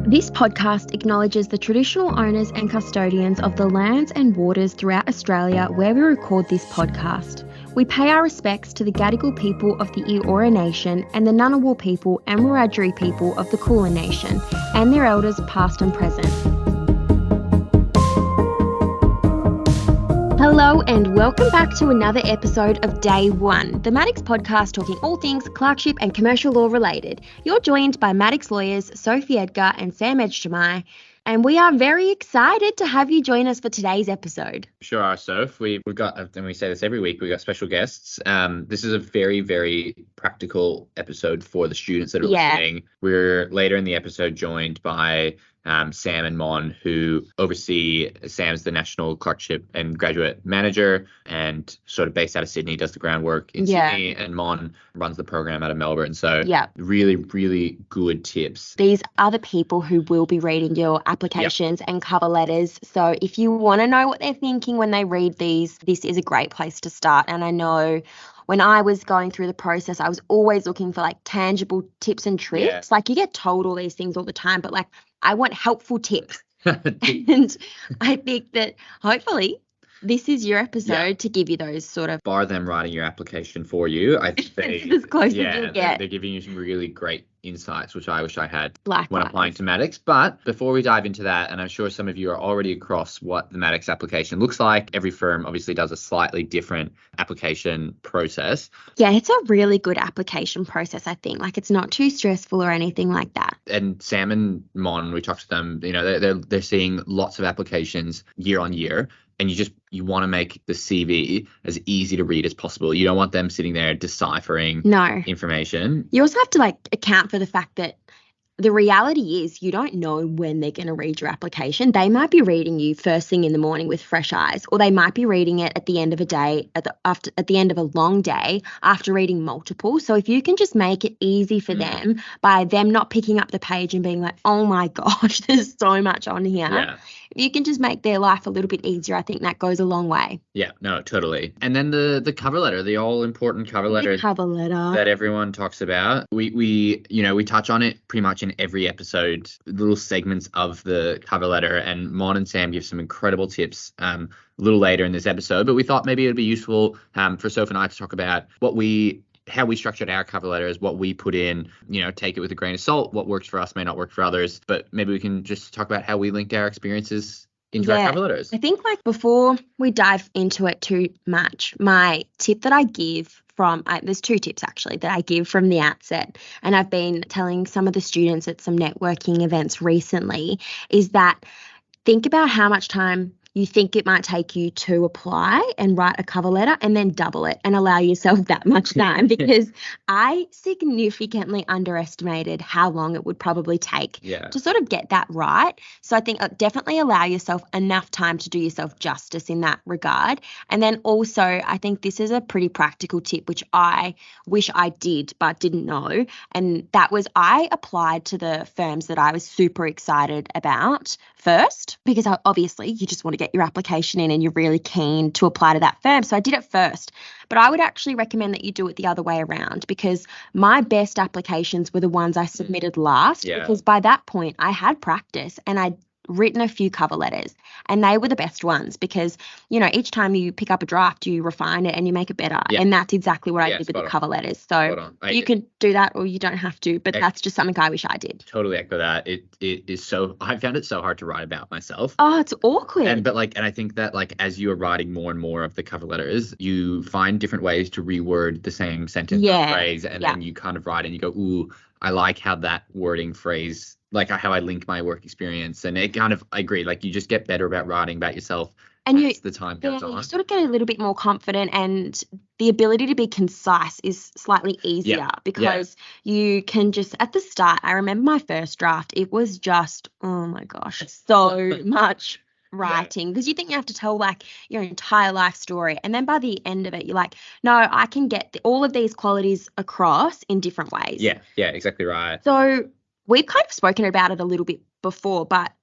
This podcast acknowledges the traditional owners and custodians of the lands and waters throughout Australia where we record this podcast. We pay our respects to the Gadigal people of the Eora Nation and the Ngunnawal people and Wiradjuri people of the Kulin Nation and their elders past and present. Hello and welcome back to another episode of Day 1, the Maddocks podcast talking all things clerkship and commercial law related. You're joined by Maddocks lawyers Sophie Edgar and Sam Edgar, and we are very excited to have you join us for today's episode. Sure are, Soph. We've got, and we say this every week, we've got special guests. This is a very, very practical episode for the students that are listening. We're later in the episode joined by Sam and Mon, who oversee. Sam's the National Clerkship and Graduate Manager and sort of based out of Sydney, does the groundwork in Sydney, and Mon runs the program out of Melbourne. So really, really good tips. These are the people who will be reading your applications and cover letters. So if you want to know what they're thinking when they read these, this is a great place to start. And I know when I was going through the process, I was always looking for like tangible tips and tricks. Yeah. Like you get told all these things all the time, but like I want helpful tips. And I think that hopefully this is your episode to give you those sort of... Bar them writing your application for you. I think it's as close as you get. They're giving you some really great insights, which I wish I had Likewise. When applying to Maddocks. But before we dive into that, and I'm sure some of you are already across what the Maddocks application looks like. Every firm obviously does a slightly different application process. Yeah, it's a really good application process, I think. Like it's not too stressful or anything like that. And Sam and Mon, we talked to them, you know, they're seeing lots of applications year on year. And you want to make the CV as easy to read as possible. You don't want them sitting there deciphering information. You also have to like account for the fact that the reality is you don't know when they're going to read your application. They might be reading you first thing in the morning with fresh eyes, or they might be reading it at the end of a day, at the end of a long day after reading multiple. So if you can just make it easy for them by them not picking up the page and being like, oh my gosh, there's so much on here. Yeah. If you can just make their life a little bit easier, I think that goes a long way. Yeah, no, totally. And then the cover letter, the all important cover letter that everyone talks about. We touch on it pretty much in every episode, little segments of the cover letter, and Mon and Sam give some incredible tips a little later in this episode. But we thought maybe it'd be useful for Soph and I to talk about how we structured our cover letters, what we put in, take it with a grain of salt. What works for us may not work for others, but maybe we can just talk about how we linked our experiences into our cover letters. I think like before we dive into it too much, my tip that I give there's two tips actually that I give from the outset, and I've been telling some of the students at some networking events recently, is that think about how much time you think it might take you to apply and write a cover letter, and then double it and allow yourself that much time, because I significantly underestimated how long it would probably take to sort of get that right. So I think definitely allow yourself enough time to do yourself justice in that regard. And then also I think this is a pretty practical tip, which I wish I did but didn't know. And that was I applied to the firms that I was super excited about first, because obviously you just want to get your application in and you're really keen to apply to that firm. So I did it first, but I would actually recommend that you do it the other way around, because my best applications were the ones I submitted last, because by that point I had practice and I'd written a few cover letters, and they were the best ones because, each time you pick up a draft, you refine it and you make it better. Yeah. And that's exactly what I did with the cover letters. So you can do that or you don't have to, but that's just something I wish I did. Totally echo that. It is so, I found it so hard to write about myself. Oh, it's awkward. And I think that as you are writing more and more of the cover letters, you find different ways to reword the same sentence or phrase, and then you kind of write and you go, ooh, I like how that wording phrase, like how I link my work experience. And it kind of, I agree, you just get better about writing about yourself and as the time goes on. You sort of get a little bit more confident, and the ability to be concise is slightly easier because you can just, at the start, I remember my first draft, it was just, oh my gosh, so much writing, because you think you have to tell your entire life story, and then by the end of it you're like, no, I can get all of these qualities across in different ways. Yeah exactly right. So we've kind of spoken about it a little bit before, but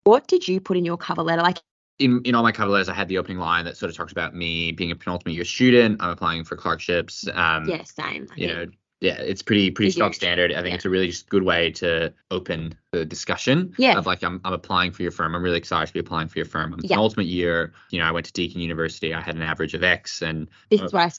what did you put in your cover letter? In all my cover letters, I had the opening line that sort of talks about me being a penultimate year student. I'm applying for clerkships. Same. Yeah, it's pretty stock standard. I think it's a really just good way to open the discussion of like, I'm applying for your firm. I'm really excited to be applying for your firm. I'm penultimate year. I went to Deakin University. I had an average of X, and this is what I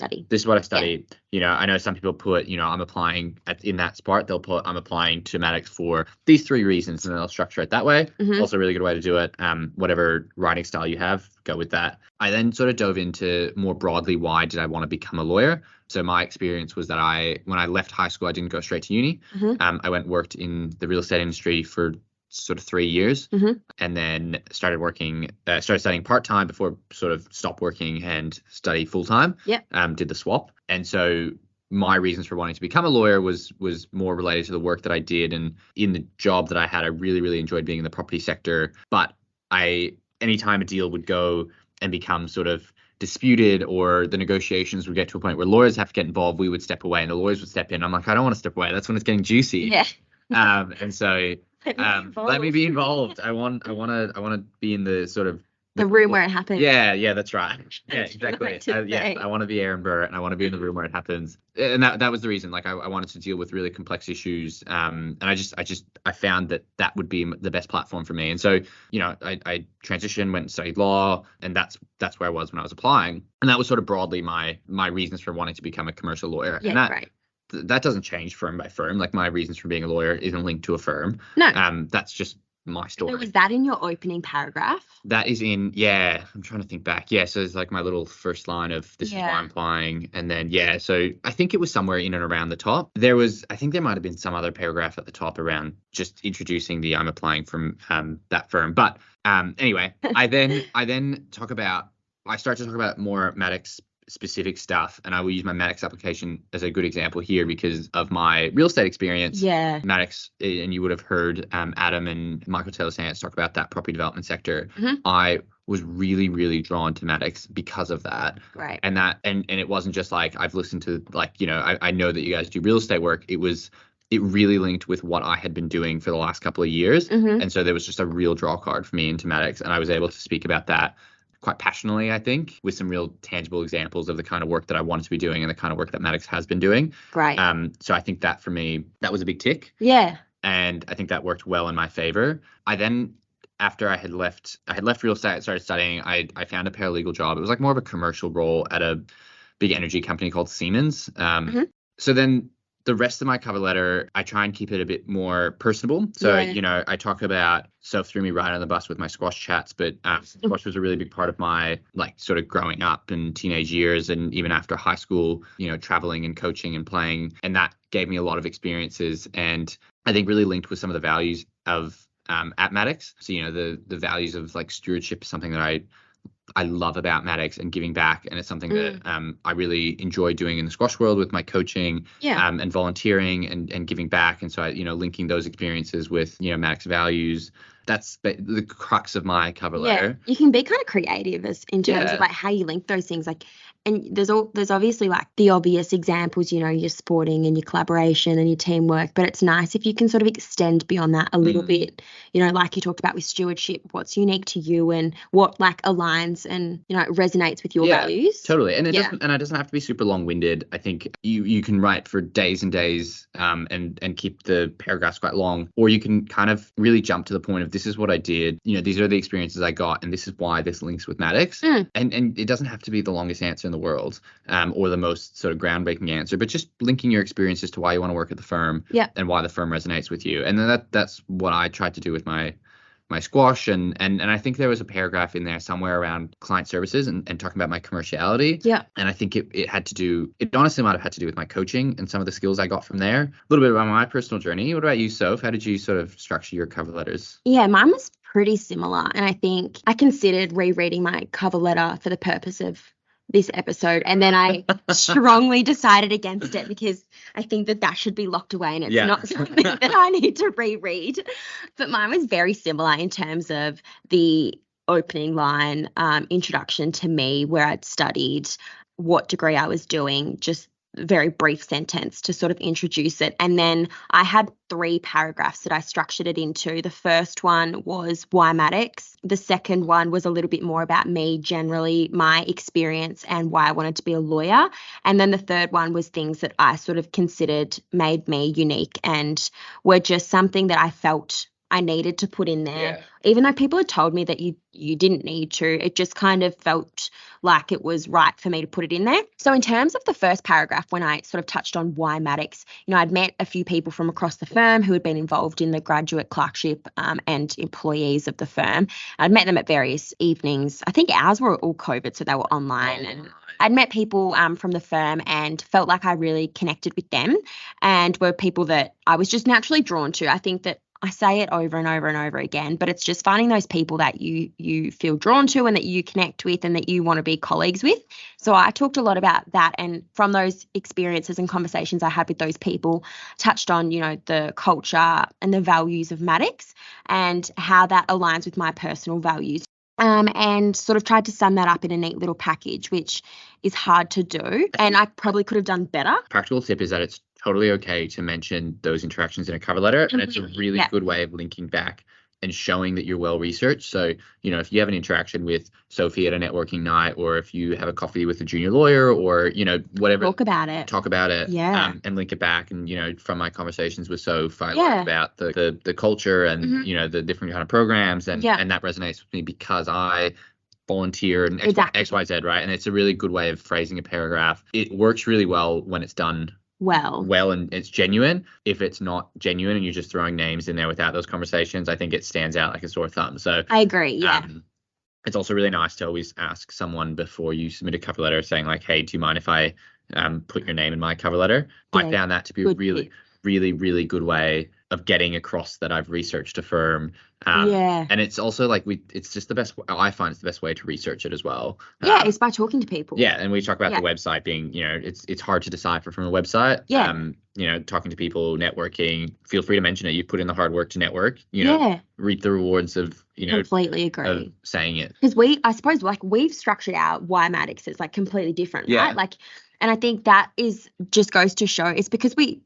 studied. I know some people put, I'm applying in that spot. They'll put, I'm applying to Maddocks for these 3 reasons, and they'll structure it that way. Also a really good way to do it. Whatever writing style you have, go with that. I then sort of dove into more broadly, why did I want to become a lawyer? So my experience was that when I left high school, I didn't go straight to uni. I went and worked in the real estate industry for sort of 3 years, and then started studying part-time before sort of stopped working and study full-time. Did the swap. And so my reasons for wanting to become a lawyer was more related to the work that I did, and in the job that I had, I really, really enjoyed being in the property sector. But anytime a deal would go and become sort of disputed, or the negotiations would get to a point where lawyers have to get involved, we would step away and the lawyers would step in. I'm like, I don't want to step away. That's when it's getting juicy. And so let me be involved. I want to be in the sort of the room where it happens. Yeah, that's right. Yeah, exactly. I want to be Aaron Burr, and I want to be in the room where it happens. And that was the reason. Like, I wanted to deal with really complex issues. And I found that would be the best platform for me. And so, I transitioned, went and studied law, and that's where I was when I was applying. And that was sort of broadly my reasons for wanting to become a commercial lawyer. Yeah, and right. That doesn't change firm by firm. Like, my reasons for being a lawyer isn't linked to a firm. No. That's just my story. So was that in your opening paragraph? That is in, I'm trying to think back. So it's like my little first line of this is why I'm applying. And then, so I think it was somewhere in and around the top. I think there might have been some other paragraph at the top around just introducing the I'm applying from that firm. But anyway, I start to talk about more Maddocks specific stuff, and I will use my Maddocks application as a good example here because of my real estate experience. Maddocks, and you would have heard Adam and Michael Taylor Sands talk about that property development sector. I was really, really drawn to Maddocks because of that. Right. And it wasn't just like I've listened to, like, I know that you guys do real estate work. It really linked with what I had been doing for the last couple of years. And so there was just a real draw card for me into Maddocks, and I was able to speak about that quite passionately, I think, with some real tangible examples of the kind of work that I wanted to be doing and the kind of work that Maddocks has been doing. Right. So I think that for me, that was a big tick. Yeah. And I think that worked well in my favor. After I had left real estate, started studying, I found a paralegal job. It was like more of a commercial role at a big energy company called Siemens. So then the rest of my cover letter, I try and keep it a bit more personable. So, I talk about Soph threw me right on the bus with my squash chats, but squash was a really big part of my, like, sort of growing up and teenage years, and even after high school, traveling and coaching and playing. And that gave me a lot of experiences, and I think really linked with some of the values of at Maddocks. So, the values of, like, stewardship is something that I love about Maddocks, and giving back, and it's something that I really enjoy doing in the squash world with my coaching and volunteering and giving back. And so linking those experiences with Maddocks values, that's the crux of my cover letter. You can be kind of creative in terms of like how you link those things, like, and there's obviously like the obvious examples, your sporting and your collaboration and your teamwork, but it's nice if you can sort of extend beyond that a little bit, like you talked about with stewardship, what's unique to you and what like aligns and, resonates with your values. Totally. And it doesn't have to be super long-winded. I think you can write for days and days and keep the paragraphs quite long, or you can kind of really jump to the point of, this is what I did, these are the experiences I got, and this is why this links with Maddocks. And it doesn't have to be the longest answer in the world, or the most sort of groundbreaking answer, but just linking your experiences to why you want to work at the firm and why the firm resonates with you. And then that's what I tried to do with my squash, and I think there was a paragraph in there somewhere around client services and talking about my commerciality. And I think it honestly might have had to do with my coaching and some of the skills I got from there. A little bit about my personal journey. What about you, Soph? How did you sort of structure your cover letters? Mine was pretty similar, and I think I considered rereading my cover letter for the purpose of this episode, and then I strongly decided against it because I think that should be locked away, and it's not something that I need to reread. But mine was very similar in terms of the opening line, introduction to me, where I'd studied, what degree I was doing, just very brief sentence to sort of introduce it. And then I had 3 paragraphs that I structured it into. The first one was why Maddocks. The second one was a little bit more about me generally, my experience and why I wanted to be a lawyer. And then the third one was things that I sort of considered made me unique and were just something that I felt I needed to put in there. Yeah. Even though people had told me that you didn't need to, it just kind of felt like it was right for me to put it in there. So in terms of the first paragraph, when I sort of touched on why Maddocks, I'd met a few people from across the firm who had been involved in the graduate clerkship and employees of the firm. I'd met them at various evenings. I think ours were all COVID, so they were online. And I'd met people from the firm and felt like I really connected with them and were people that I was just naturally drawn to. I think that I say it over and over and over again, but it's just finding those people that you feel drawn to and that you connect with and that you want to be colleagues with. So I talked a lot about that, and from those experiences and conversations I had with those people, touched on, the culture and the values of Maddocks and how that aligns with my personal values. And sort of tried to sum that up in a neat little package, which is hard to do, and I probably could have done better. Practical tip is that it's totally okay to mention those interactions in a cover letter, and it's a really good way of linking back and showing that you're well researched. So, if you have an interaction with Sophie at a networking night, or if you have a coffee with a junior lawyer, or, whatever. Talk about it. Yeah. And link it back. And, from my conversations with Sophie, I learned about the culture and, the different kind of programs. And that resonates with me because I volunteer and XYZ, right? And it's a really good way of phrasing a paragraph. It works really well when it's done well and it's genuine. If it's not genuine and you're just throwing names in there without those conversations, I think it stands out like a sore thumb. So I agree. It's also really nice to always ask someone before you submit a cover letter saying like, hey, do you mind if I put your name in my cover letter? I found that to be a really good way of getting across that I've researched a firm. And it's also like it's just the best. I find it's the best way to research it as well. It's by talking to people. Yeah, and we talk about the website being, it's hard to decipher from a website. Talking to people, networking. Feel free to mention it. You put in the hard work to network. Reap the rewards of completely agree of saying it. Because I suppose we've structured out why Maddocks is like completely different, right? Like, and I think that just goes to show it's because we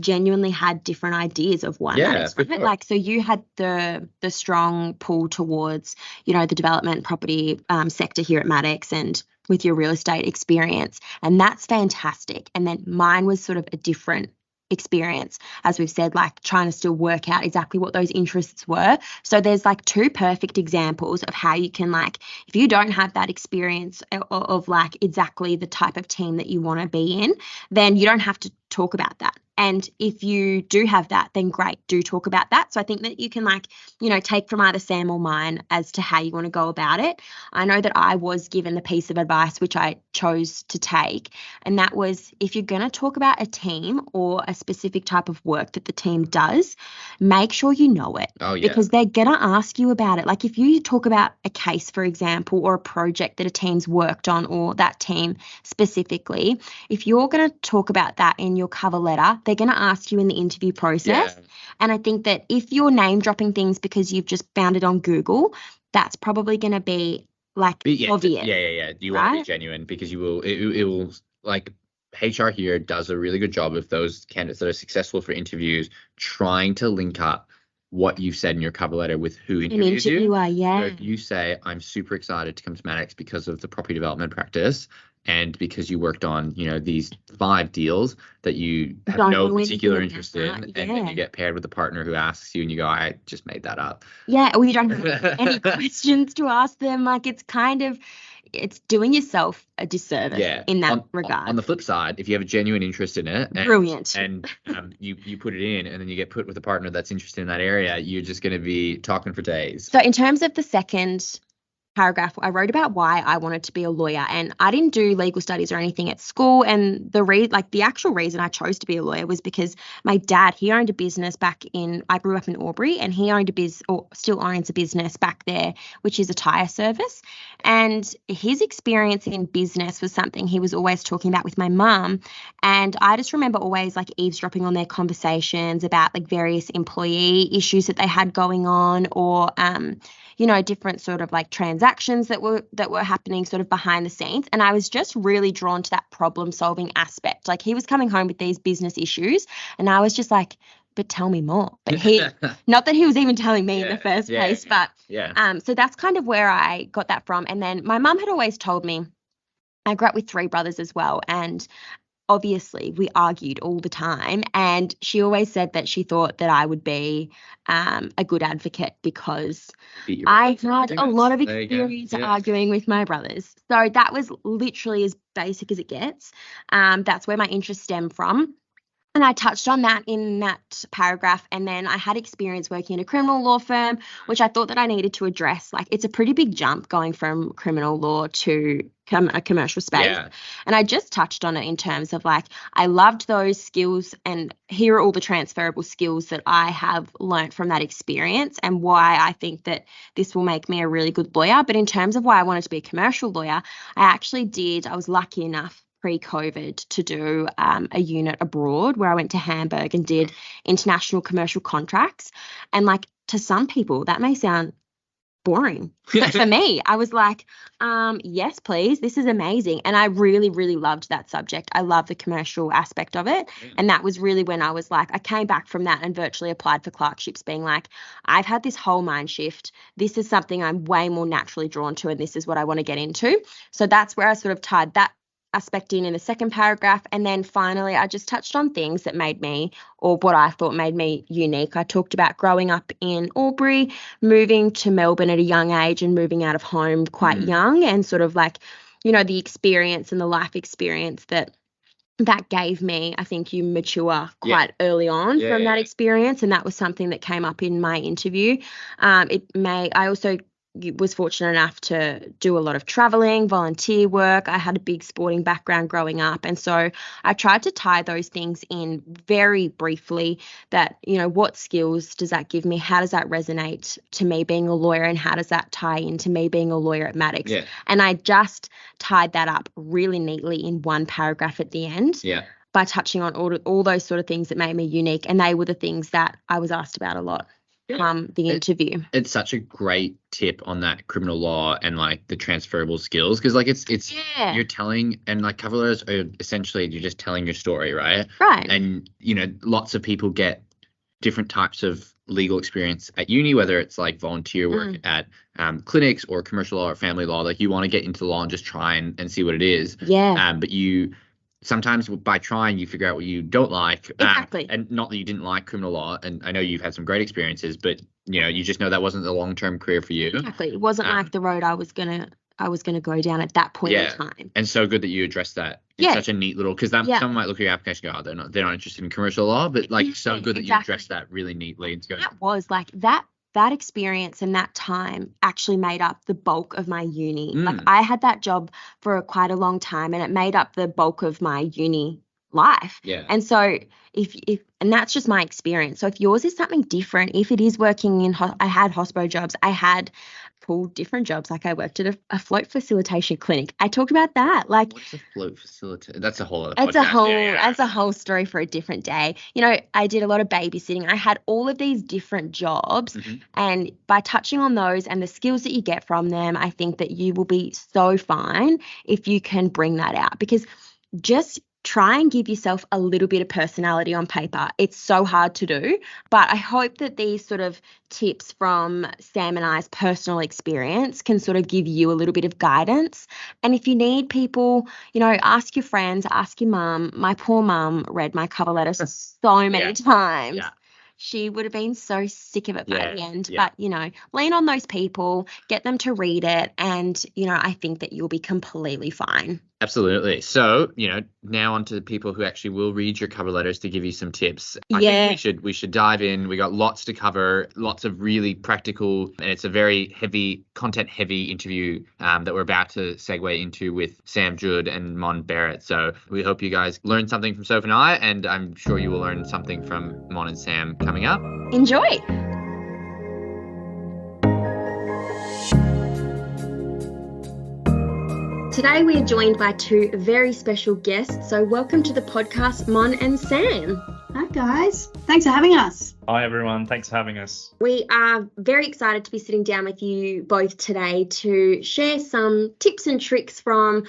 genuinely had different ideas of why Maddocks, right? Sure. Like, so you had the strong pull towards, the development property sector here at Maddocks and with your real estate experience, and that's fantastic. And then mine was sort of a different experience, as we've said, like trying to still work out exactly what those interests were. So there's like 2 perfect examples of how you can, like, if you don't have that experience of like exactly the type of team that you want to be in, then you don't have to talk about that. And if you do have that, then great, do talk about that. So I think that you can take from either Sam or mine as to how you want to go about it. I know that I was given the piece of advice which I chose to take, and that was, if you're going to talk about a team or a specific type of work that the team does, make sure you know it. Oh, yeah. Because they're going to ask you about it. Like if you talk about a case, for example, or a project that a team's worked on, or that team specifically, if you're going to talk about that in your cover letter, they're going to ask you in the interview process. And I think that if you're name dropping things because you've just found it on Google, that's probably going to be obvious. Yeah. You want to be genuine, because you will, it will, like, HR here does a really good job of those candidates that are successful for interviews trying to link up what you've said in your cover letter with who interviews you. So if you say, I'm super excited to come to Maddocks because of the property development practice, and because you worked on, these 5 deals that you have no particular interest in, and then you get paired with a partner who asks you and you go, I just made that up. Yeah, or you don't have any questions to ask them. Like, it's doing yourself a disservice in that regard. On the flip side, if you have a genuine interest in it, brilliant, and you put it in, and then you get put with a partner that's interested in that area, you're just going to be talking for days. So in terms of the second paragraph, I wrote about why I wanted to be a lawyer, and I didn't do legal studies or anything at school. And the actual reason I chose to be a lawyer was because my dad, he owned a business I grew up in Albury, and he owned still owns a business back there, which is a tyre service. And his experience in business was something he was always talking about with my mum. And I just remember always like eavesdropping on their conversations about like various employee issues that they had going on, or different sort of like transactions transactions that were happening sort of behind the scenes. And I was just really drawn to that problem solving aspect. Like, he was coming home with these business issues and I was just like, but tell me more. But he, not that he was even telling me in the first place, but so that's kind of where I got that from. And then my mum had always told me, I grew up with 3 brothers as well, and obviously we argued all the time, and she always said that she thought that I would be a good advocate because I had a lot of experience arguing with my brothers. So that was literally as basic as it gets. That's where my interest stemmed from. And I touched on that in that paragraph. And then I had experience working in a criminal law firm, which I thought that I needed to address. Like, it's a pretty big jump going from criminal law to a commercial space. Yeah. And I just touched on it in terms of, like, I loved those skills, and here are all the transferable skills that I have learnt from that experience and why I think that this will make me a really good lawyer. But in terms of why I wanted to be a commercial lawyer, I was lucky enough pre-COVID to do a unit abroad where I went to Hamburg and did international commercial contracts. And, like, to some people that may sound boring, but for me, I was like, yes, please, this is amazing. And I really, really loved that subject. I love the commercial aspect of it. Yeah. And that was really when I was like, I came back from that and virtually applied for clerkships, being like, I've had this whole mind shift. This is something I'm way more naturally drawn to, and this is what I want to get into. So that's where I sort of tied that aspect in the second paragraph. And then finally, I just touched on things that made me, or what I thought made me unique. I talked about growing up in Albury, moving to Melbourne at a young age and moving out of home quite young, and sort of like, you know, the experience and the life experience that gave me. I think you mature quite early on from that experience. And that was something that came up in my interview. I also was fortunate enough to do a lot of traveling, volunteer work. I had a big sporting background growing up. And so I tried to tie those things in very briefly, that, you know, what skills does that give me? How does that resonate to me being a lawyer? And how does that tie into me being a lawyer at Maddocks? Yeah. And I just tied that up really neatly in one paragraph at the end. Yeah. By touching on all those sort of things that made me unique. And they were the things that I was asked about a lot. The interview. It's such a great tip on that criminal law and, like, the transferable skills, because, like, it's you're telling, and, like, cover letters are essentially, you're just telling your story, right? Right. And, you know, lots of people get different types of legal experience at uni, whether it's like volunteer work at clinics or commercial law or family law. Like, you want to get into the law and just try and see what it is. Yeah. But sometimes by trying, you figure out what you don't like. Exactly. And not that you didn't like criminal law. And I know you've had some great experiences, but, you know, you just know that wasn't the long-term career for you. Exactly. It wasn't like the road I was gonna go down at that point in time. And so good that you addressed that. It's such a neat little, because someone might look at your application and go, oh, they're not interested in commercial law, but, like, so good that you addressed that really neatly. It's good. That was like that experience and that time actually made up the bulk of my uni. Like, I had that job for quite a long time, and it made up the bulk of my uni life. Yeah. And so and that's just my experience. So if yours is something different, if it is working in, I had hospo jobs, I had pulled different jobs. Like, I worked at a float facilitation clinic. I talked about that. Like, what's a float facilitator? That's a whole other podcast. That's a whole story for a different day. You know, I did a lot of babysitting. I had all of these different jobs, and by touching on those and the skills that you get from them, I think that you will be so fine if you can bring that out, because just try and give yourself a little bit of personality on paper. It's so hard to do, but I hope that these sort of tips from Sam and I's personal experience can sort of give you a little bit of guidance. And if you need people, you know, ask your friends, ask your mum. My poor mum read my cover letter so many times. Yeah. She would have been so sick of it by the end. Yeah. But, you know, lean on those people, get them to read it, and, you know, I think that you'll be completely fine. Absolutely. So, you know, now on to the people who actually will read your cover letters to give you some tips. I think we should dive in. We got lots to cover, lots of really practical, and it's a very content heavy interview that we're about to segue into with Sam, Jurd and Mon Barrett. So we hope you guys learned something from Sophie and I, and I'm sure you will learn something from Mon and Sam coming up. Enjoy. Today we are joined by 2 very special guests. So welcome to the podcast, Mon and Sam. Hi guys. Thanks for having us. Hi, everyone. Thanks for having us. We are very excited to be sitting down with you both today to share some tips and tricks from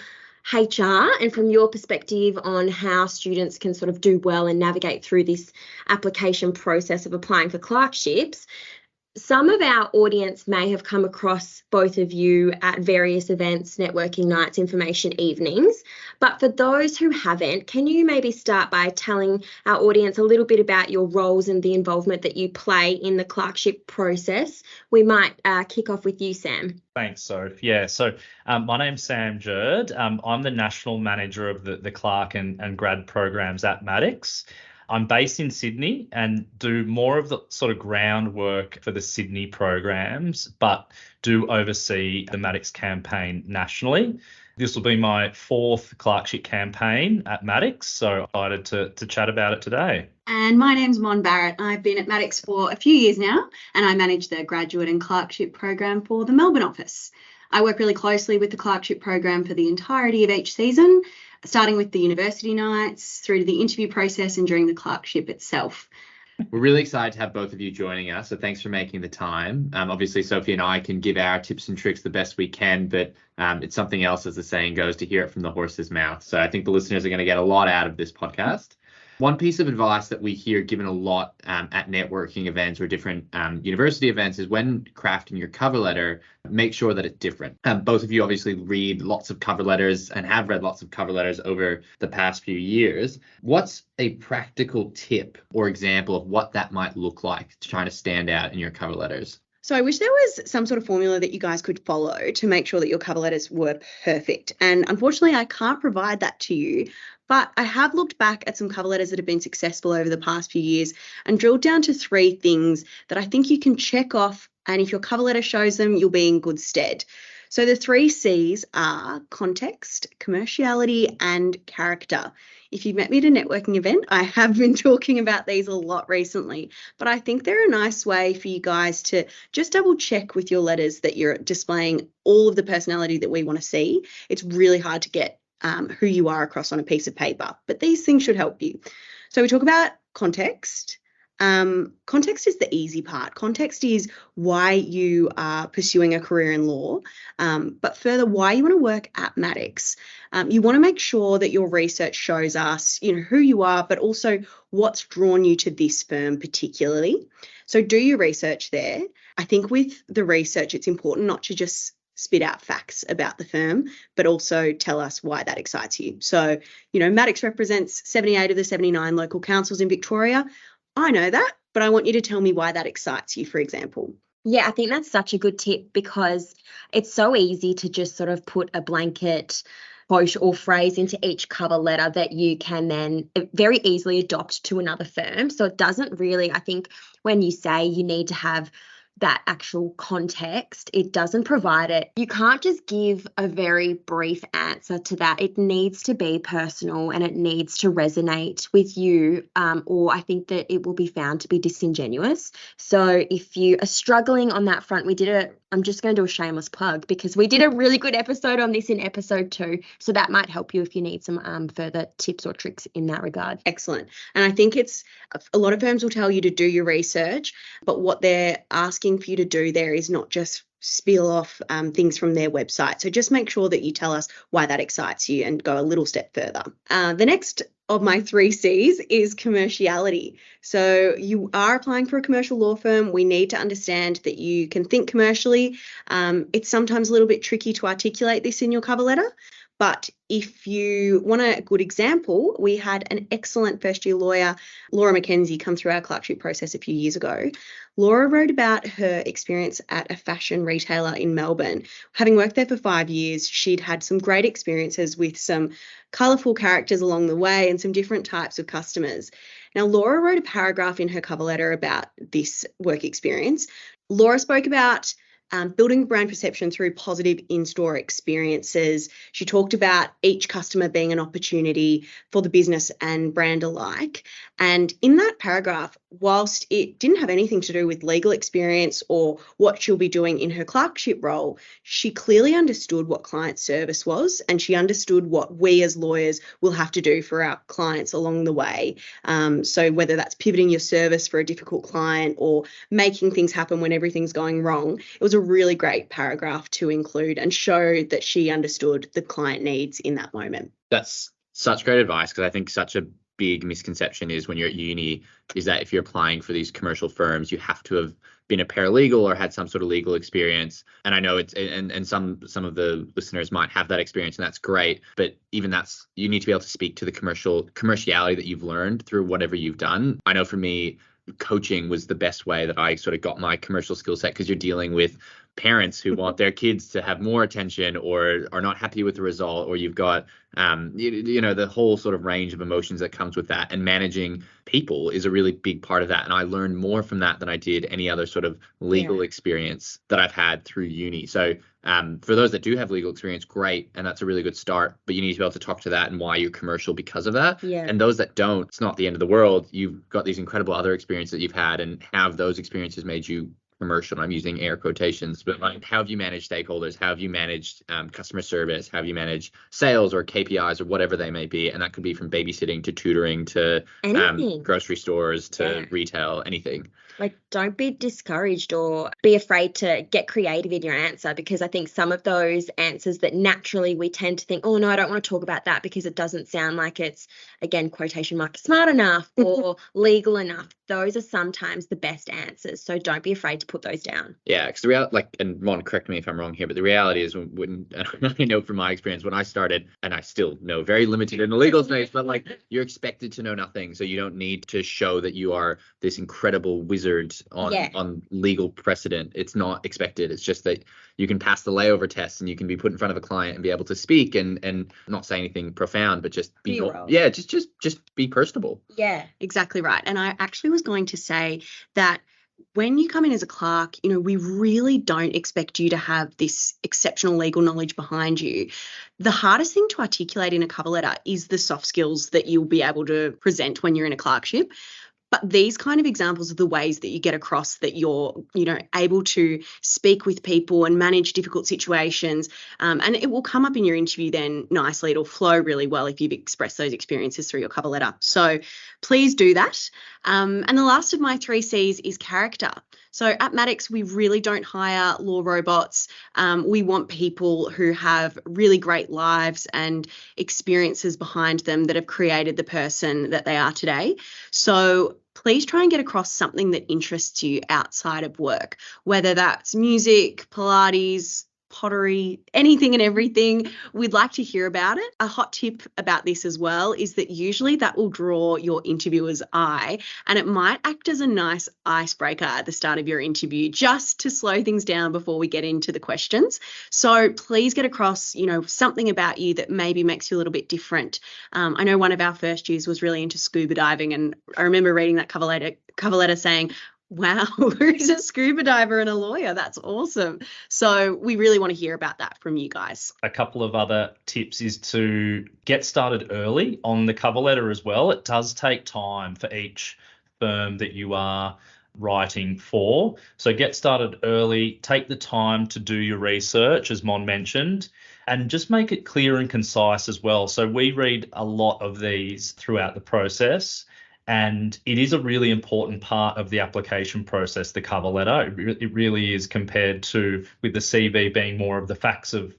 HR and from your perspective on how students can sort of do well and navigate through this application process of applying for clerkships. Some of our audience may have come across both of you at various events, networking nights, information evenings. But for those who haven't, can you maybe start by telling our audience a little bit about your roles and the involvement that you play in the clerkship process? We might kick off with you, Sam. Thanks, Soph. Yeah, so my name's Sam Jurd. I'm the National Manager of the Clerk and Grad programs at Maddocks. I'm based in Sydney and do more of the sort of groundwork for the Sydney programs, but do oversee the Maddocks campaign nationally. This will be my fourth clerkship campaign at Maddocks, so excited to chat about it today. And my name's Mon Barrett. I've been at Maddocks for a few years now, and I manage the graduate and clerkship program for the Melbourne office. I work really closely with the clerkship program for the entirety of each season, starting with the university nights through to the interview process and during the clerkship itself. We're really excited to have both of you joining us, so thanks for making the time. Obviously, Sophie and I can give our tips and tricks the best we can, but it's something else, as the saying goes, to hear it from the horse's mouth. So I think the listeners are going to get a lot out of this podcast. One piece of advice that we hear given a lot at networking events or different university events is when crafting your cover letter, make sure that it's different. Both of you obviously read lots of cover letters and have read lots of cover letters over the past few years. What's a practical tip or example of what that might look like to try to stand out in your cover letters? So I wish there was some sort of formula that you guys could follow to make sure that your cover letters were perfect. And unfortunately, I can't provide that to you. But I have looked back at some cover letters that have been successful over the past few years and drilled down to 3 things that I think you can check off. And if your cover letter shows them, you'll be in good stead. So the 3 C's are context, commerciality, and character. If you've met me at a networking event, I have been talking about these a lot recently, but I think they're a nice way for you guys to just double check with your letters that you're displaying all of the personality that we want to see. It's really hard to get who you are across on a piece of paper, but these things should help you. So we talk about context. Context is the easy part. Context is why you are pursuing a career in law, but further, why you want to work at Maddocks. You want to make sure that your research shows us, who you are, but also what's drawn you to this firm particularly. So do your research there. I think with the research, it's important not to just spit out facts about the firm, but also tell us why that excites you. So, Maddocks represents 78 of the 79 local councils in Victoria. I know that, but I want you to tell me why that excites you, for example. Yeah, I think that's such a good tip because it's so easy to just sort of put a blanket quote or phrase into each cover letter that you can then very easily adopt to another firm. So it doesn't really, I think when you say you need to have that actual context, it doesn't provide it. You can't just give a very brief answer to that. It needs to be personal and it needs to resonate with you, or I think that it will be found to be disingenuous. So if you are struggling on that front, I'm just going to do a shameless plug because we did a really good episode on this in episode 2. So that might help you if you need some further tips or tricks in that regard. Excellent. And I think it's a lot of firms will tell you to do your research, but what they're asking for you to do there is not just spill off things from their website. So just make sure that you tell us why that excites you and go a little step further. The next of my 3 C's is commerciality. So you are applying for a commercial law firm. We need to understand that you can think commercially. It's sometimes a little bit tricky to articulate this in your cover letter. But if you want a good example, we had an excellent first-year lawyer, Laura McKenzie, come through our clerkship process a few years ago. Laura wrote about her experience at a fashion retailer in Melbourne. Having worked there for 5 years, she'd had some great experiences with some colourful characters along the way and some different types of customers. Now, Laura wrote a paragraph in her cover letter about this work experience. Laura spoke about building brand perception through positive in-store experiences. She talked about each customer being an opportunity for the business and brand alike. And in that paragraph, whilst it didn't have anything to do with legal experience or what she'll be doing in her clerkship role, she clearly understood what client service was, and she understood what we as lawyers will have to do for our clients along the way. So whether that's pivoting your service for a difficult client or making things happen when everything's going wrong, it was a really great paragraph to include and show that she understood the client needs in that moment. That's such great advice, because I think such a big misconception is when you're at uni is that if you're applying for these commercial firms, you have to have been a paralegal or had some sort of legal experience. And I know it's and some of the listeners might have that experience, and that's great. But even that's, you need to be able to speak to the commerciality that you've learned through whatever you've done. I know for me, coaching was the best way that I sort of got my commercial skill set, because you're dealing with parents who want their kids to have more attention or are not happy with the result, or you've got the whole sort of range of emotions that comes with that, and managing people is a really big part of that. And I learned more from that than I did any other sort of legal experience that I've had through uni. So for those that do have legal experience, great, and that's a really good start, but you need to be able to talk to that and why you're commercial because of that. And those that don't, it's not the end of the world. You've got these incredible other experiences that you've had, and have those experiences made you commercial? And I'm using air quotations, but like, how have you managed stakeholders? How have you managed customer service? How have you managed sales or KPIs or whatever they may be? And that could be from babysitting to tutoring to grocery stores to retail, anything. Like, don't be discouraged or be afraid to get creative in your answer, because I think some of those answers that naturally we tend to think, oh, no, I don't want to talk about that because it doesn't sound like it's, again, quotation mark, smart enough or legal enough. Those are sometimes the best answers. So don't be afraid to put those down. Yeah, because the reality, and Mon, correct me if I'm wrong here, but the reality is when I know from my experience, when I started, and I still know very limited in the legal space, but like, you're expected to know nothing. So you don't need to show that you are this incredible wizard on legal precedent. It's not expected. It's just that you can pass the layover test and you can be put in front of a client and be able to speak and not say anything profound, but just be just be personable. Yeah, exactly right. And I actually was going to say that when you come in as a clerk, we really don't expect you to have this exceptional legal knowledge behind you. The hardest thing to articulate in a cover letter is the soft skills that you'll be able to present when you're in a clerkship. But these kind of examples are the ways that you get across that you're, able to speak with people and manage difficult situations. And it will come up in your interview then nicely. It'll flow really well if you've expressed those experiences through your cover letter. So please do that. And the last of my 3 C's is character. So at Maddocks, we really don't hire law robots. We want people who have really great lives and experiences behind them that have created the person that they are today. So please try and get across something that interests you outside of work, whether that's music, Pilates, pottery, anything and everything. We'd like to hear about it. A hot tip about this as well is that usually that will draw your interviewer's eye, and it might act as a nice icebreaker at the start of your interview just to slow things down before we get into the questions. So please get across, something about you that maybe makes you a little bit different. I know one of our first years was really into scuba diving, and I remember reading that cover letter saying, wow, who's a scuba diver and a lawyer? That's awesome. So we really want to hear about that from you guys. A couple of other tips is to get started early on the cover letter as well. It does take time for each firm that you are writing for. So get started early, take the time to do your research, as Mon mentioned, and just make it clear and concise as well. So we read a lot of these throughout the process, and it is a really important part of the application process, the cover letter. It really is, compared to with the CV being more of the facts of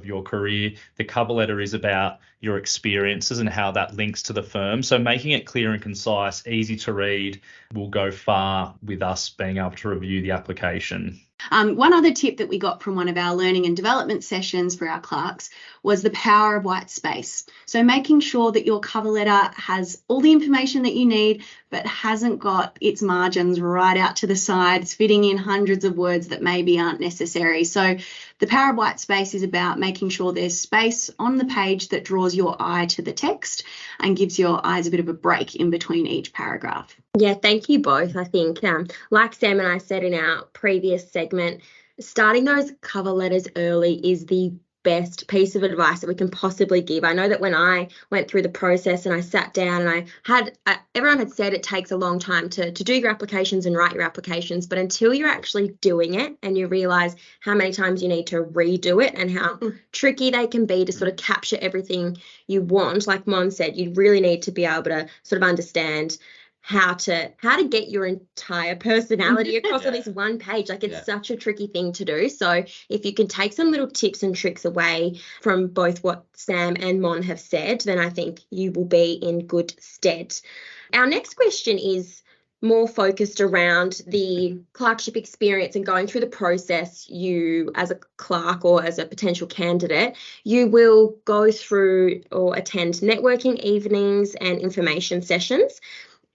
your career. The cover letter is about your experiences and how that links to the firm. So making it clear and concise, easy to read, will go far with us being able to review the application. One other tip that we got from one of our learning and development sessions for our clerks was the power of white space. So making sure that your cover letter has all the information that you need, but hasn't got its margins right out to the sides, fitting in hundreds of words that maybe aren't necessary. So the power of white space is about making sure there's space on the page that draws your eye to the text and gives your eyes a bit of a break in between each paragraph. Yeah, thank you both. I think, like Sam and I said in our previous segment, starting those cover letters early is the best piece of advice that we can possibly give. I know that when I went through the process and I sat down and everyone had said it takes a long time to do your applications and write your applications, but until you're actually doing it and you realize how many times you need to redo it and how tricky they can be to sort of capture everything you want, like Mon said, you really need to be able to sort of understand how to get your entire personality across on this one page. Like, it's such a tricky thing to do. So if you can take some little tips and tricks away from both what Sam and Mon have said, then I think you will be in good stead. Our next question is more focused around the clerkship experience and going through the process. You, as a clerk or as a potential candidate, you will go through or attend networking evenings and information sessions.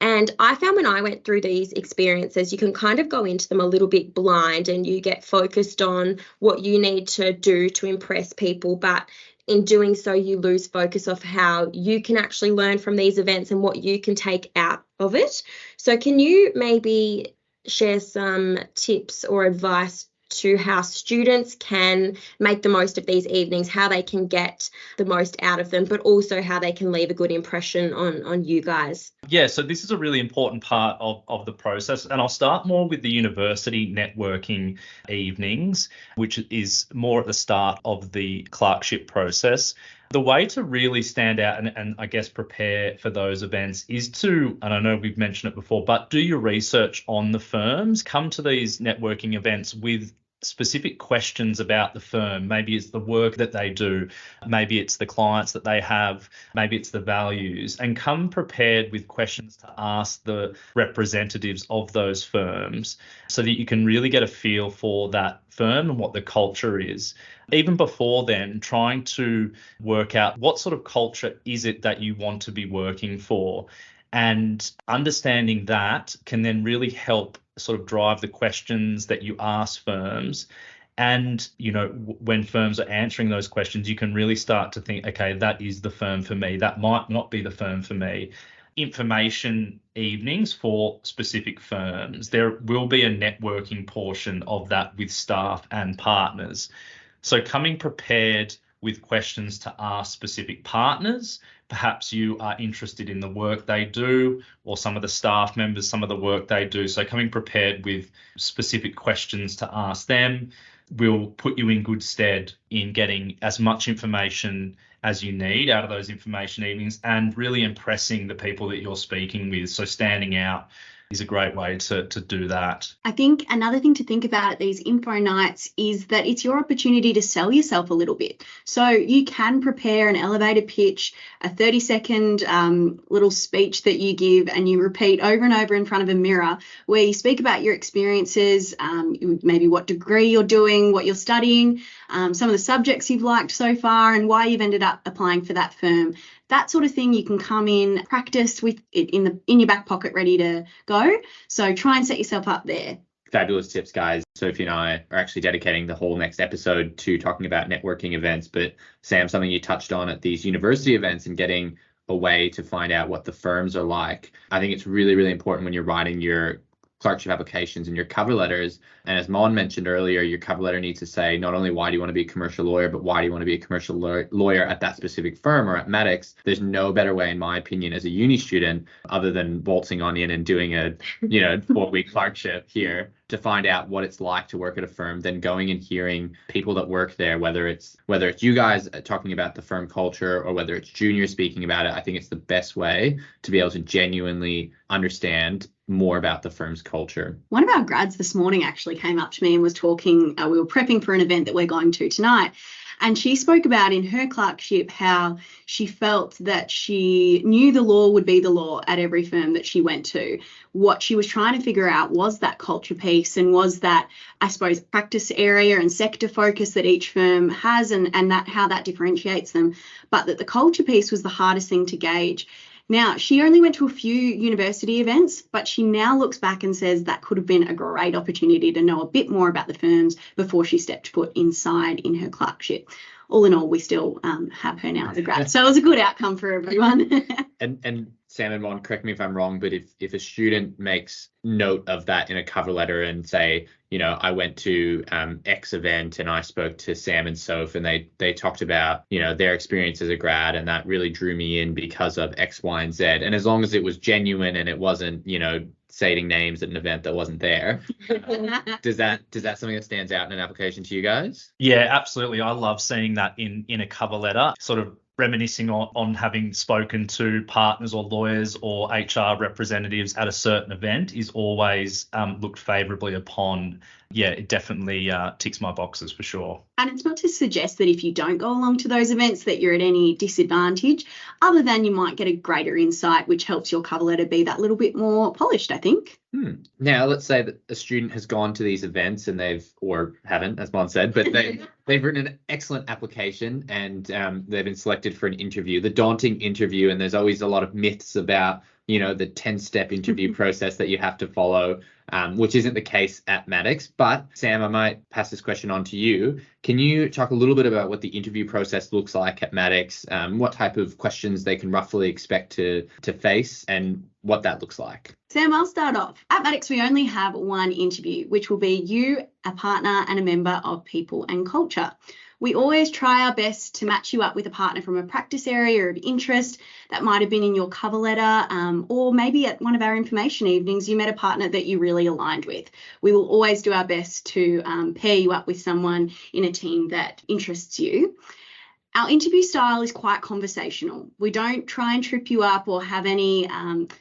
And I found when I went through these experiences, you can kind of go into them a little bit blind and you get focused on what you need to do to impress people. But in doing so, you lose focus of how you can actually learn from these events and what you can take out of it. So can you maybe share some tips or advice to how students can make the most of these evenings, how they can get the most out of them, but also how they can leave a good impression on you guys? Yeah, so this is a really important part of the process. And I'll start more with the university networking evenings, which is more at the start of the clerkship process. The way to really stand out and I guess prepare for those events is to, and I know we've mentioned it before, but do your research on the firms. Come to these networking events with specific questions about the firm. Maybe it's the work that they do, maybe it's the clients that they have, maybe it's the values, and come prepared with questions to ask the representatives of those firms so that you can really get a feel for that firm and what the culture is. Even before then, trying to work out what sort of culture is it that you want to be working for. And understanding that can then really help sort of drive the questions that you ask firms. And, you know, when firms are answering those questions, you can really start to think, okay, that is the firm for me. That might not be the firm for me. Information evenings for specific firms. There will be a networking portion of that with staff and partners. So coming prepared with questions to ask specific partners. Perhaps you are interested in the work they do, or some of the staff members, some of the work they do. So coming prepared with specific questions to ask them will put you in good stead in getting as much information as you need out of those information evenings and really impressing the people that you're speaking with. So standing out is a great way to do that. I think another thing to think about at these info nights is that it's your opportunity to sell yourself a little bit. So you can prepare an elevator pitch, a 30-second little speech that you give and you repeat over and over in front of a mirror where you speak about your experiences, maybe what degree you're doing, what you're studying, some of the subjects you've liked so far and why you've ended up applying for that firm. That sort of thing you can come in, practice with it in your back pocket, ready to go. So try and set yourself up there. Fabulous tips, guys. Sophie and I are actually dedicating the whole next episode to talking about networking events. But Sam, something you touched on at these university events and getting a way to find out what the firms are like. I think it's really, really important when you're writing your clerkship applications and your cover letters. And as Mon mentioned earlier, your cover letter needs to say not only why do you want to be a commercial lawyer, but why do you want to be a commercial lawyer at that specific firm or at Maddocks. There's no better way, in my opinion, as a uni student, other than waltzing on in and doing a 4-week clerkship here to find out what it's like to work at a firm than going and hearing people that work there, whether it's you guys talking about the firm culture or whether it's juniors speaking about it. I think it's the best way to be able to genuinely understand more about the firm's culture. One of our grads this morning actually came up to me and was talking, we were prepping for an event that we're going to tonight. And she spoke about in her clerkship how she felt that she knew the law would be the law at every firm that she went to. What she was trying to figure out was that culture piece and was that, I suppose, practice area and sector focus that each firm has and that how that differentiates them. But that the culture piece was the hardest thing to gauge. Now, she only went to a few university events, but she now looks back and says that could have been a great opportunity to know a bit more about the firms before she stepped foot inside in her clerkship. all in all, we still have her now as a grad. So it was a good outcome for everyone. And Sam and Mon, correct me if I'm wrong, but if a student makes note of that in a cover letter and say, I went to X event and I spoke to Sam and Sophie and they talked about, their experience as a grad, and that really drew me in because of X, Y, and Z. And as long as it was genuine and it wasn't, stating names at an event that wasn't there, does that something that stands out in an application to you guys? Yeah, absolutely. I love seeing that in a cover letter, sort of reminiscing on having spoken to partners or lawyers or HR representatives at a certain event is always looked favourably upon. Yeah, it definitely ticks my boxes for sure. And it's not to suggest that if you don't go along to those events that you're at any disadvantage, other than you might get a greater insight, which helps your cover letter be that little bit more polished, I think. Now, let's say that a student has gone to these events and or haven't, as Mon said, but they've written an excellent application and they've been selected for an interview, the daunting interview, and there's always a lot of myths about, the 10-step interview process that you have to follow, which isn't the case at Maddocks. But Sam, I might pass this question on to you. Can you talk a little bit about what the interview process looks like at Maddocks, what type of questions they can roughly expect to face, and what that looks like? Sam, I'll start off. At Maddocks, we only have one interview, which will be you, a partner, and a member of People and Culture. We always try our best to match you up with a partner from a practice area of interest that might have been in your cover letter, or maybe at one of our information evenings you met a partner that you really aligned with. We will always do our best to pair you up with someone in a team that interests you. Our interview style is quite conversational. We don't try and trip you up or have any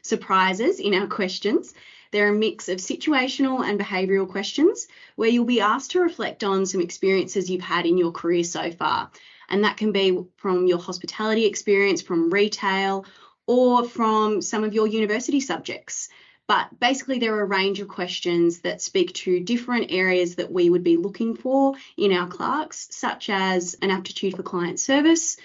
surprises in our questions. They're a mix of situational and behavioural questions where you'll be asked to reflect on some experiences you've had in your career so far. And that can be from your hospitality experience, from retail, or from some of your university subjects. But basically, there are a range of questions that speak to different areas that we would be looking for in our clerks, such as an aptitude for client service,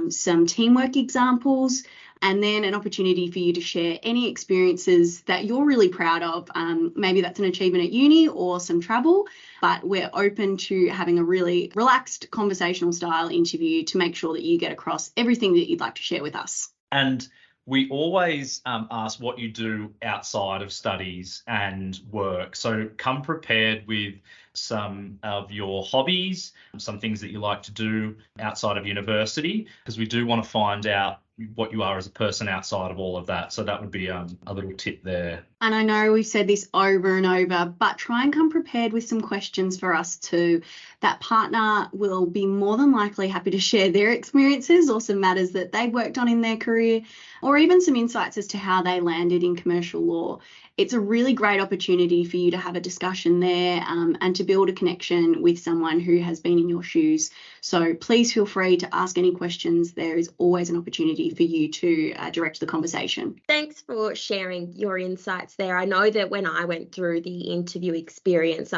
some teamwork examples, and then an opportunity for you to share any experiences that you're really proud of. Maybe that's an achievement at uni or some travel, but we're open to having a really relaxed conversational style interview to make sure that you get across everything that you'd like to share with us. And we always ask what you do outside of studies and work. So come prepared with some of your hobbies, some things that you like to do outside of university, because we do want to find out what you are as a person outside of all of that. So that would be a little tip there. And I know we've said this over and over, but try and come prepared with some questions for us too. That partner will be more than likely happy to share their experiences or some matters that they've worked on in their career, or even some insights as to how they landed in commercial law. It's a really great opportunity for you to have a discussion there and to build a connection with someone who has been in your shoes. So please feel free to ask any questions. There is always an opportunity for you to direct the conversation. Thanks for sharing your insights there. I know that when I went through the interview experience,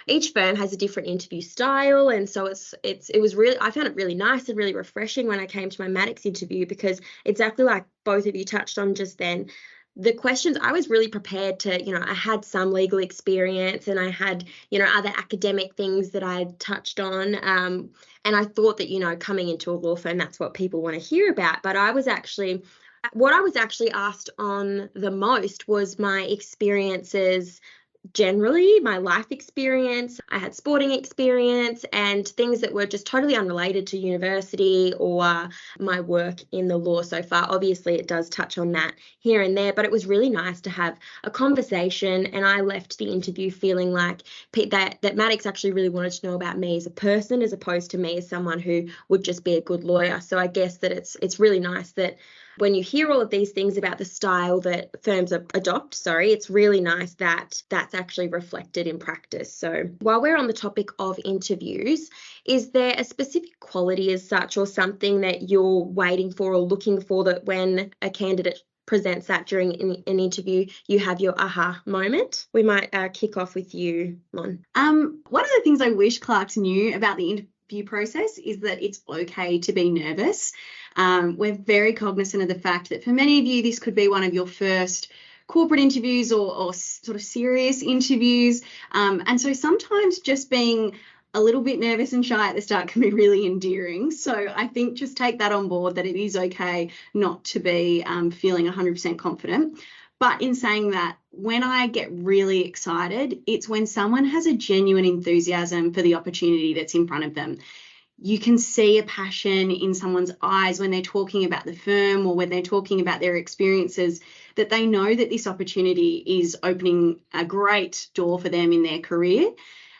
each firm has a different interview style, and so it was really, I found it really nice and really refreshing when I came to my Maddocks interview, because exactly like both of you touched on just then, the questions, I was really prepared to, I had some legal experience and I had, other academic things that I had touched on. And I thought that, coming into a law firm, that's what people want to hear about. But what I was actually asked on the most was my experiences generally, my life experience. I had sporting experience and things that were just totally unrelated to university or my work in the law so far. Obviously, it does touch on that here and there, but it was really nice to have a conversation, and I left the interview feeling like that Maddocks actually really wanted to know about me as a person, as opposed to me as someone who would just be a good lawyer. So I guess that it's really nice that when you hear all of these things about the style that firms adopt, it's really nice that that's actually reflected in practice. So while we're on the topic of interviews, is there a specific quality as such or something that you're waiting for or looking for that when a candidate presents that during an interview, you have your aha moment? We might kick off with you, Mon. One of the things I wish clerks knew about the interview process is that it's okay to be nervous. We're very cognizant of the fact that for many of you, this could be one of your first corporate interviews or sort of serious interviews. And so sometimes just being a little bit nervous and shy at the start can be really endearing. So I think just take that on board, that it is okay not to be feeling 100% confident. But in saying that, when I get really excited, it's when someone has a genuine enthusiasm for the opportunity that's in front of them. You can see a passion in someone's eyes when they're talking about the firm or when they're talking about their experiences, that they know that this opportunity is opening a great door for them in their career.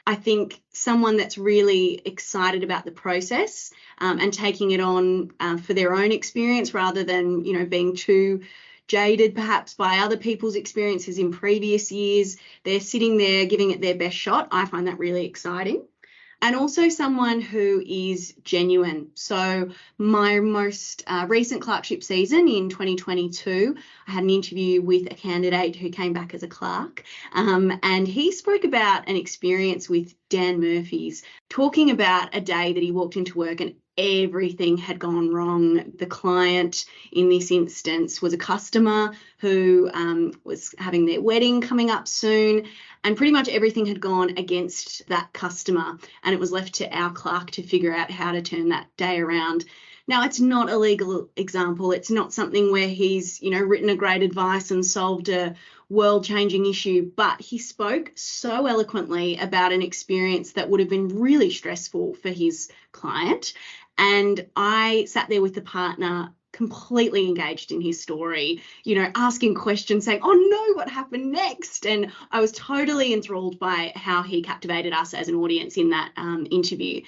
I think someone that's really excited about the process and taking it on for their own experience, rather than, being too jaded perhaps by other people's experiences in previous years, they're sitting there giving it their best shot. I find that really exciting. And also someone who is genuine. So my most recent clerkship season in 2022, I had an interview with a candidate who came back as a clerk, and he spoke about an experience with Dan Murphy's, talking about a day that he walked into work and everything had gone wrong. The client in this instance was a customer who was having their wedding coming up soon, and pretty much everything had gone against that customer, and it was left to our clerk to figure out how to turn that day around. Now, it's not a legal example. It's not something where he's, written a great advice and solved a world-changing issue, but he spoke so eloquently about an experience that would have been really stressful for his client. And I sat there with the partner, completely engaged in his story, asking questions, saying, oh no, what happened next? And I was totally enthralled by how he captivated us as an audience in that interview.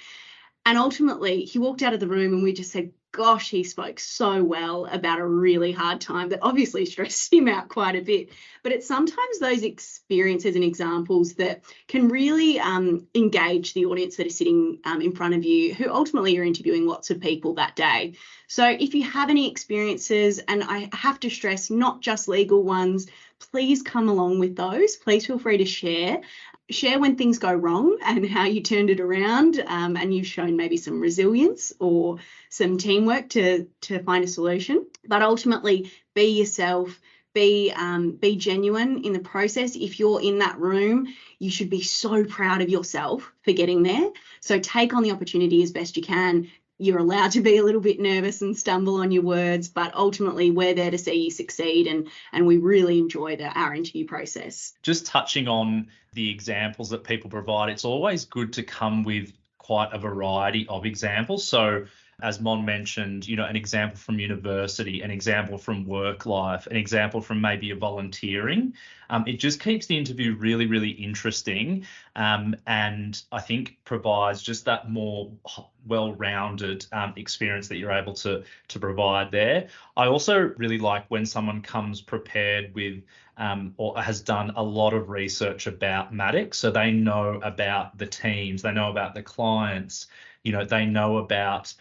And ultimately, he walked out of the room and we just said, gosh, he spoke so well about a really hard time that obviously stressed him out quite a bit. But it's sometimes those experiences and examples that can really engage the audience that is sitting in front of you, who ultimately are interviewing lots of people that day. So if you have any experiences, and I have to stress, not just legal ones, please come along with those. Please feel free to share when things go wrong and how you turned it around, and you've shown maybe some resilience or some teamwork to find a solution. But ultimately, be yourself, be genuine in the process. If you're in that room, you should be so proud of yourself for getting there. So take on the opportunity as best you can. You're allowed to be a little bit nervous and stumble on your words, but ultimately we're there to see you succeed, and we really enjoy our interview process. Just touching on the examples that people provide, it's always good to come with quite a variety of examples. So as Mon mentioned, an example from university, an example from work life, an example from maybe a volunteering. It just keeps the interview really, really interesting, and I think provides just that more well-rounded experience that you're able to provide there. I also really like when someone comes prepared with or has done a lot of research about Maddocks, so they know about the teams, they know about the clients, they know about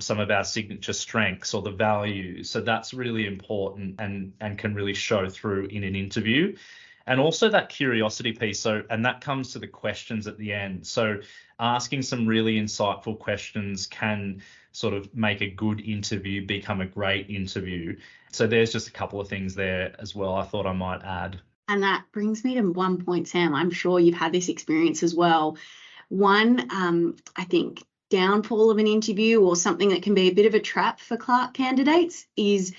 some of our signature strengths or the values. So that's really important and can really show through in an interview. And also that curiosity piece. And that comes to the questions at the end. So asking some really insightful questions can sort of make a good interview become a great interview. So there's just a couple of things there as well I thought I might add. And that brings me to one point, Sam. I'm sure you've had this experience as well. One, I think, downfall of an interview, or something that can be a bit of a trap for clerk candidates, is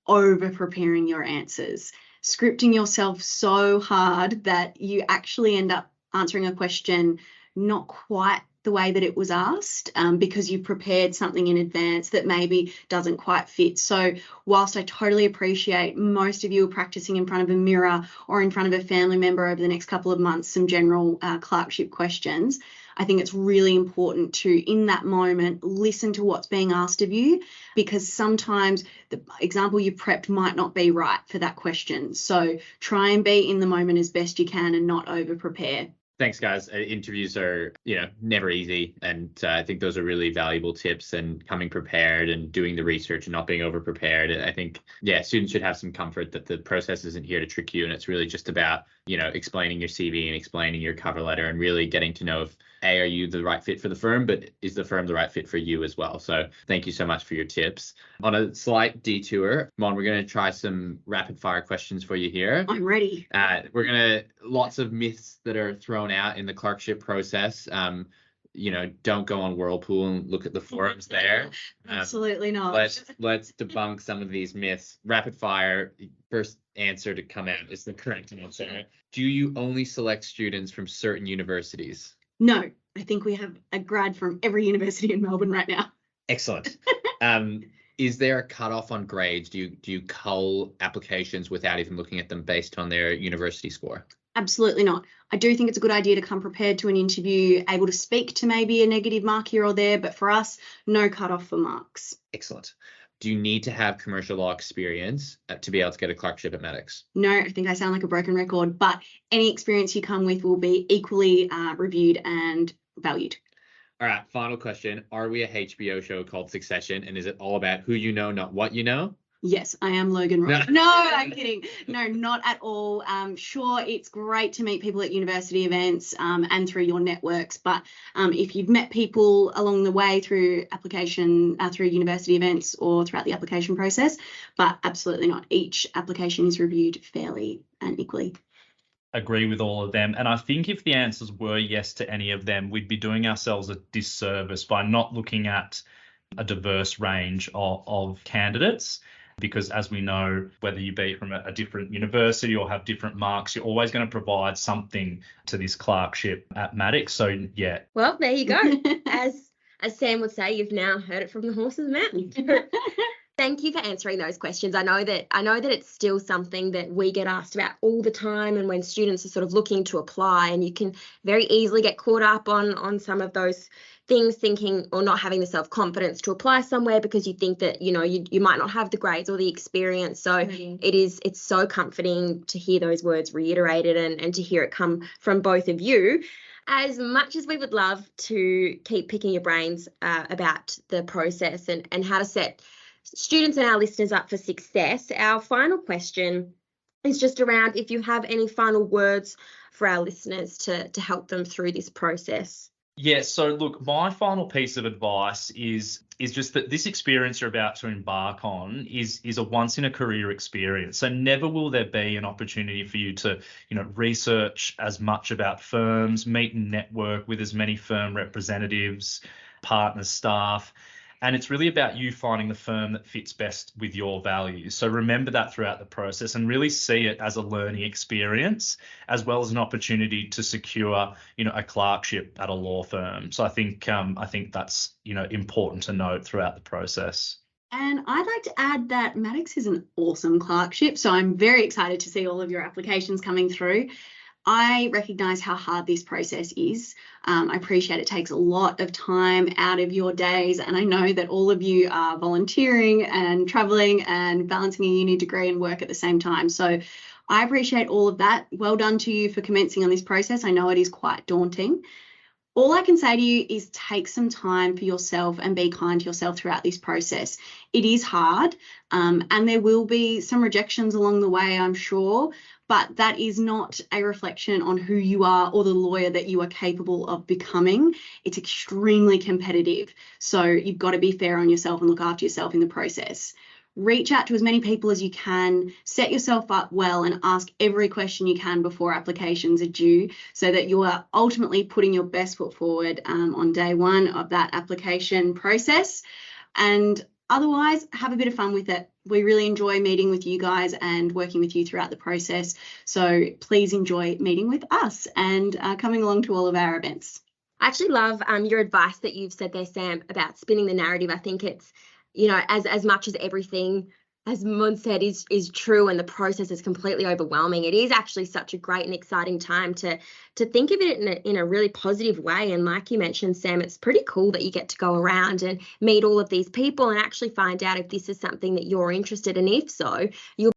over preparing your answers, scripting yourself so hard that you actually end up answering a question not quite the way that it was asked, because you prepared something in advance that maybe doesn't quite fit. So whilst I totally appreciate most of you are practicing in front of a mirror or in front of a family member over the next couple of months, some general clerkship questions, I think it's really important to, in that moment, listen to what's being asked of you, because sometimes the example you prepped might not be right for that question. So try and be in the moment as best you can and not over prepare. Thanks, guys. Interviews are, never easy. And I think those are really valuable tips, and coming prepared and doing the research and not being over prepared. I think, students should have some comfort that the process isn't here to trick you. And it's really just about, explaining your CV and explaining your cover letter and really getting to know if, A, are you the right fit for the firm, but is the firm the right fit for you as well? So thank you so much for your tips. On a slight detour, Mon, we're going to try some rapid fire questions for you here. I'm ready. Lots of myths that are thrown out in the clerkship process. don't go on Whirlpool and look at the forums there. Absolutely not. Let's debunk some of these myths. Rapid fire, first answer to come out is the correct answer. Do you only select students from certain universities? No, I think we have a grad from every university in Melbourne right now. Excellent. Is there a cutoff on grades? Do you cull applications without even looking at them based on their university score? Absolutely not. I do think it's a good idea to come prepared to an interview, able to speak to maybe a negative mark here or there, but for us, no cutoff for marks. Excellent. Do you need to have commercial law experience to be able to get a clerkship at Maddocks? No, I think I sound like a broken record, but any experience you come with will be equally reviewed and valued. All right, final question. Are we a HBO show called Succession, and is it all about who you know, not what you know? Yes, I am Logan Roy. No, I'm kidding. No, not at all. Sure, it's great to meet people at university events and through your networks, but if you've met people along the way through application, through university events or throughout the application process, but absolutely not. Each application is reviewed fairly and equally. Agree with all of them. And I think if the answers were yes to any of them, we'd be doing ourselves a disservice by not looking at a diverse range of candidates. Because as we know, whether you be from a different university or have different marks, you're always going to provide something to this clerkship at Maddocks. So, yeah. Well, there you go. As Sam would say, you've now heard it from the horse's mouth. Thank you for answering those questions. I know that it's still something that we get asked about all the time, and when students are sort of looking to apply, and you can very easily get caught up on some of those things, thinking or not having the self-confidence to apply somewhere because you think that you might not have the grades or the experience. So it's so comforting to hear those words reiterated and to hear it come from both of you. As much as we would love to keep picking your brains about the process and how to set students and our listeners up for success, our final question is just around if you have any final words for our listeners to help them through this process. Yeah, so look, my final piece of advice is just that this experience you're about to embark on is a once in a career experience. So never will there be an opportunity for you to, research as much about firms, meet and network with as many firm representatives, partners, staff. And it's really about you finding the firm that fits best with your values. So remember that throughout the process and really see it as a learning experience, as well as an opportunity to secure, a clerkship at a law firm. So I think that's, important to note throughout the process. And I'd like to add that Maddocks is an awesome clerkship. So I'm very excited to see all of your applications coming through. I recognise how hard this process is. I appreciate it takes a lot of time out of your days, and I know that all of you are volunteering and travelling and balancing a uni degree and work at the same time. So I appreciate all of that. Well done to you for commencing on this process. I know it is quite daunting. All I can say to you is take some time for yourself and be kind to yourself throughout this process. It is hard, and there will be some rejections along the way, I'm sure, but that is not a reflection on who you are or the lawyer that you are capable of becoming. It's extremely competitive, so you've got to be fair on yourself and look after yourself in the process. Reach out to as many people as you can, set yourself up well and ask every question you can before applications are due so that you are ultimately putting your best foot forward on day one of that application process. And otherwise, have a bit of fun with it. We really enjoy meeting with you guys and working with you throughout the process. So please enjoy meeting with us and coming along to all of our events. I actually love your advice that you've said there, Sam, about spinning the narrative. I think it's, as much as everything, as Mon said, is true and the process is completely overwhelming, it is actually such a great and exciting time to think of it in a really positive way. And like you mentioned, Sam, it's pretty cool that you get to go around and meet all of these people and actually find out if this is something that you're interested in. If so, you'll